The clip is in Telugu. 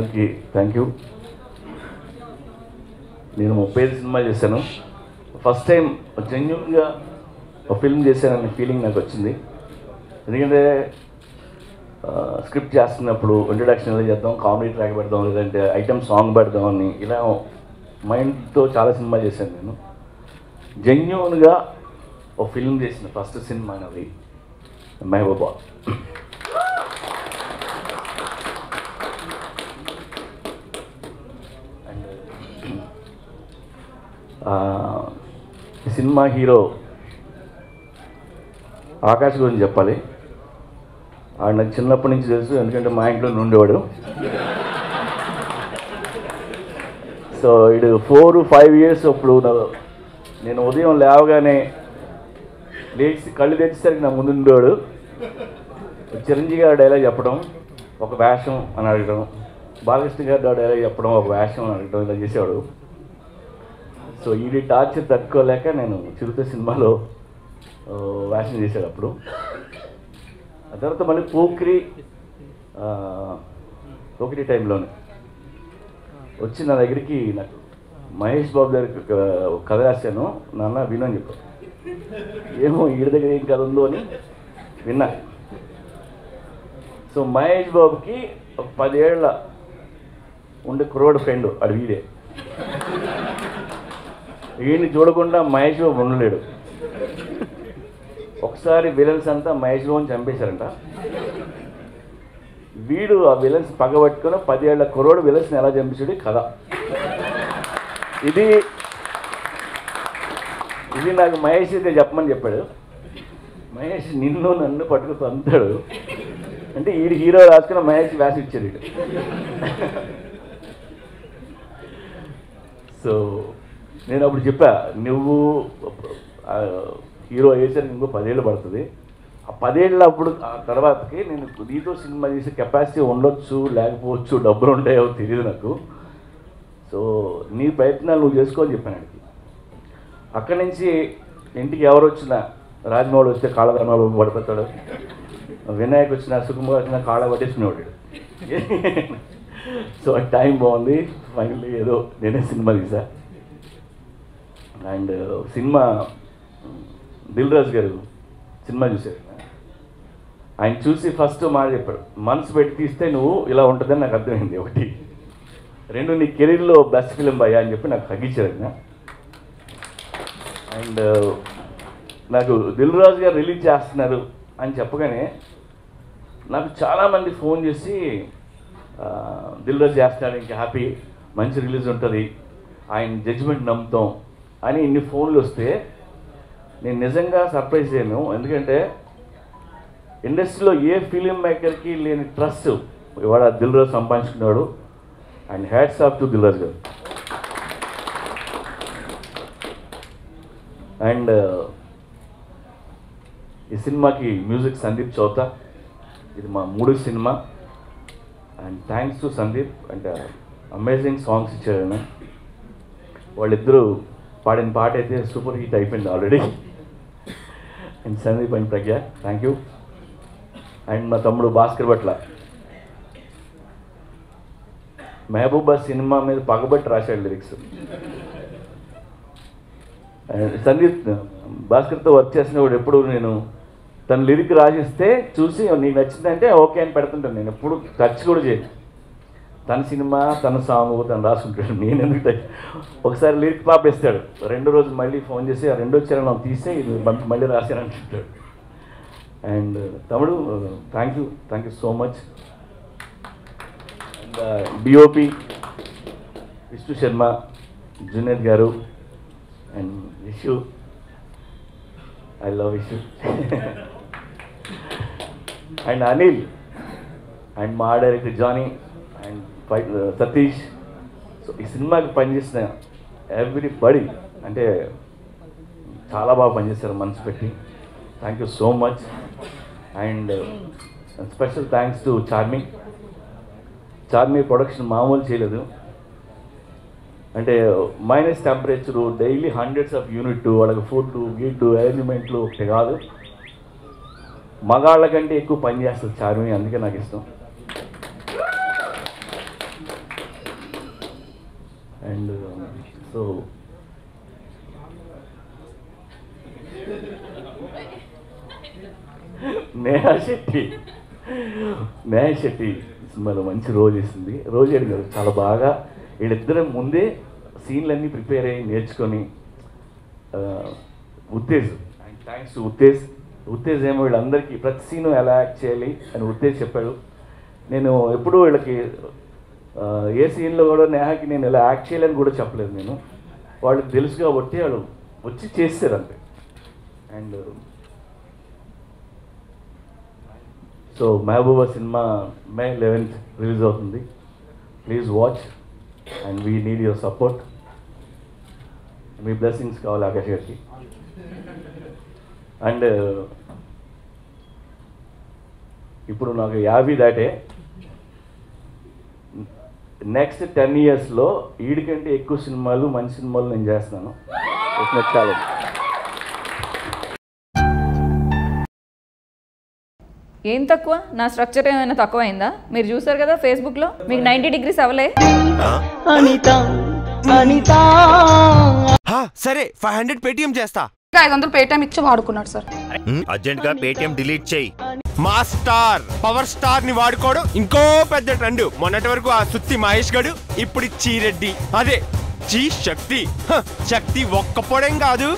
అందరికీ థ్యాంక్ యూ. నేను 35 సినిమా చేశాను. ఫస్ట్ టైం జెన్యూన్గా ఒక ఫిల్మ్ చేశాననే ఫీలింగ్ నాకు వచ్చింది. ఎందుకంటే స్క్రిప్ట్ చేస్తున్నప్పుడు ఇంట్రడక్షన్ ఎలా చేద్దాం, కామెడీ ట్రాక్ పెడదాం, లేదంటే ఐటమ్ సాంగ్ పెడదామని ఇలా మైండ్తో చాలా సినిమా చేశాను. నేను జెన్యూన్గా ఒక ఫిల్మ్ చేసిన ఫస్ట్ సినిమా అనేది మెహబూబా. ఈ సినిమా హీరో ఆకాష్ గురించి చెప్పాలి. ఆడు నాకు చిన్నప్పటి నుంచి తెలుసు, ఎందుకంటే మా ఇంట్లో ఉండేవాడు. సో ఇడు 4-5 ఇయర్స్ అప్పుడు నేను ఉదయం లేవగానే లేచి కళ్ళు తెచ్చేసరికి నా ముందు ఉండేవాడు. చిరంజీవి గారు డైలాగ్ చెప్పడం ఒక వేషం అని అడగడం, బాలకృష్ణ గారు డైలాగ్ చెప్పడం ఒక వేషం అని అడగడం, ఇలా చేసేవాడు. సో ఇది టార్చర్ తట్టుకోలేక నేను చిరుత సినిమాలో వేషం చేశాడు. అప్పుడు ఆ తర్వాత మళ్ళీ పోకిరి టైంలోనే వచ్చి నా దగ్గరికి నాకు మహేష్ బాబు దగ్గరికి కథ రాశాను, నాన్న విను అని చెప్పాను. ఏమో వీడి దగ్గర ఏం కథ ఉందో అని విన్నా. సో మహేష్ బాబుకి ఒక 10 ఏళ్ళ ఉండే కుర్రోడు ఫ్రెండ్ అడు వీడే. వీడిని చూడకుండా మహేష్ బాబు ఉండలేడు. ఒకసారి విలన్స్ అంతా మహేష్ బాబుని చంపేశారంట. వీడు ఆ విలన్స్ పగబట్టుకుని 10 ఏళ్ల కుర్రోడు విలన్స్ని ఎలా చంపేసాడు కథ. ఇది నాకు మహేష్ అయితే చెప్పమని చెప్పాడు. మహేష్ నన్ను పట్టుకుని అంతాడు. అంటే వీడి హీరో రాసుకున్న మహేష్ వేసి ఇచ్చాడు వీడు. సో నేను అప్పుడు చెప్పా, నువ్వు హీరో అయ్యేసరికి ఇంకో 10 ఏళ్ళు పడుతుంది. ఆ 10 ఏళ్ళ అప్పుడు ఆ తర్వాతకి నేను నీతో సినిమా చేసే కెపాసిటీ ఉండొచ్చు, లేకపోవచ్చు, డబ్బులు ఉంటాయో తెలియదు నాకు. సో నీ ప్రయత్నాలు నువ్వు చేసుకోని చెప్పాను ఆయనకి. అక్కడి నుంచి ఇంటికి ఎవరు వచ్చినా, రాజమౌళి వస్తే కాళ్ళ రాజమౌళి పడిపోతాడు, వినాయక్ వచ్చినా, సుకుమార్ వచ్చినా కాళ్ళ పట్టేసుకునేవాడు. సో టైం బాగుంది, ఫైనల్లీ ఏదో నేనే సినిమా తీసా. అండ్ సినిమా దిల్ రాజు గారు సినిమా చూశారు. ఆయన చూసి ఫస్ట్ మాట చెప్పాడు, మనసు పెట్టి తీస్తే నువ్వు ఇలా ఉంటుందని నాకు అర్థమైంది. 1, 2 నీ కెరీర్లో బెస్ట్ ఫిలిం అయ్యా అని చెప్పి నాకు తగ్గించారు ఆయన. అండ్ నాకు దిల్ రాజు గారు రిలీజ్ చేస్తున్నారు అని చెప్పగానే నాకు చాలామంది ఫోన్ చేసి దిల్ రాజు చేస్తున్నాడు, ఇంకా హ్యాపీ, మంచి రిలీజ్ ఉంటుంది, ఆయన జడ్జిమెంట్ నమ్ముతాం అని ఇన్ని ఫోన్లు వస్తే నేను నిజంగా సర్ప్రైజ్ అయ్యాను. ఎందుకంటే ఇండస్ట్రీలో ఏ ఫిలిం మేకర్కి లేని ట్రస్ట్ ఇవాళ దిల్ రాజు సంపాదించుకున్నాడు. And hats off to Dil Raju గారు. అండ్ ఈ సినిమాకి మ్యూజిక్ సందీప్ చౌతా. ఇది మా 3వ సినిమా. And thanks to Sandeep. అంటే అమేజింగ్ సాంగ్స్ ఇచ్చారు ఆయన. వాళ్ళిద్దరూ పాడిన పాట అయితే సూపర్ హిట్ అయిపోయింది already. And Sandeep and Pragna thank you. And మా తమ్ముడు భాస్కర్ భట్ల మెహబూబా సినిమా మీద పగబట్టి రాశాడు లిరిక్స్. సందీప్ భాస్కర్తో వర్క్ చేసినప్పుడు ఎప్పుడు నేను తన లిరిక్ రాసిస్తే చూసి నీకు నచ్చిందంటే ఓకే అని పెడుతుంటాను. నేను ఎప్పుడు టచ్ కూడా చేయను. తన సినిమా, తన సాంగ్ తను రాసుకుంటాడు. నేను ఎందుకు ఒకసారి లిరిక్ పాపేస్తాడు, 2 రోజులు మళ్ళీ ఫోన్ చేసి ఆ 2వ చరణం తీస్తే ఇది మళ్ళీ రాశానంటాడు. అండ్ తమ్ముడు thank you so much. And DOP Vishnu Sharma, Junaid గారు and Vishu, I love Vishu. And Anil and మా director Jani and Satish. So ఈ సినిమాకి పనిచేసిన ఎవ్రీబడి అంటే చాలా బాగా పనిచేశారు మనసు పెట్టి. Thank you so much. And special thanks to Charmme production మామూలు చేయలేదు. అంటే minus temperature, daily hundreds of unit, వాళ్ళకి ఫుడ్ గీటు అరేంజ్మెంట్లు ఒకటి కాదు, మగాళ్ళ కంటే ఎక్కువ పని చేస్తుంది చార్మి. అందుకే నాకు ఇష్టం. సో నేహా శెట్టి సినిమాలో మంచి రోల్ చేసింది. రోల్ చేయడం కాదు, చాలా బాగా వీళ్ళిద్దరం ముందే సీన్లన్నీ ప్రిపేర్ అయ్యి నేర్చుకొని ఉత్తేజ్, థ్యాంక్స్ టు ఉత్తేజ్ ఏమో వీళ్ళందరికీ ప్రతి సీను ఎలా యాక్ట్ చేయాలి అని ఉత్తేజ్ చెప్పాడు. నేను ఎప్పుడూ వీళ్ళకి ఏ సీన్లో కూడా నేహాకి నేను ఇలా యాక్ట్ చేయాలని కూడా చెప్పలేదు. నేను వాళ్ళకి తెలుసు కాబట్టి వాళ్ళు వచ్చి చేస్తారు అంతే. And so Mehbooba cinema May 11th release అవుతుంది. Please watch and we need your support. మీ బ్లెస్సింగ్స్ కావాలి ఆకాష్ గారికి. అండ్ ఇప్పుడు నాకు 50 దాటే. నెక్స్ట్ 10 yearsలో వీడికంటే ఎక్కువ సినిమాలు, మంచి సినిమాలు నేను చేస్తున్నాను. చాలా ఏం తక్కువ? నా స్ట్రక్చర్ ఏమైనా తక్కువ అయిందా? మీరు చూసారు కదా ఫేస్బుక్లో, మీకు 90 degrees అవలే. సరే 500 పేటిఎం చేస్తా. 500 పేటిఎం ఇచ్చి వాడుకున్నాడు సార్. అర్జెంట్ గా పేటిఎం డిలీట్ చేయి. మాస్టార్ పవర్ స్టార్ ని వాడుకోవడం ఇంకో పెద్ద ట్రెండ్. మొన్నటి వరకు ఆ సుత్తి మహేష్ గడు, ఇప్పుడు చీరెడ్డి, అదే చీ శక్తి. శక్తి ఒక్క పొడేం కాదు,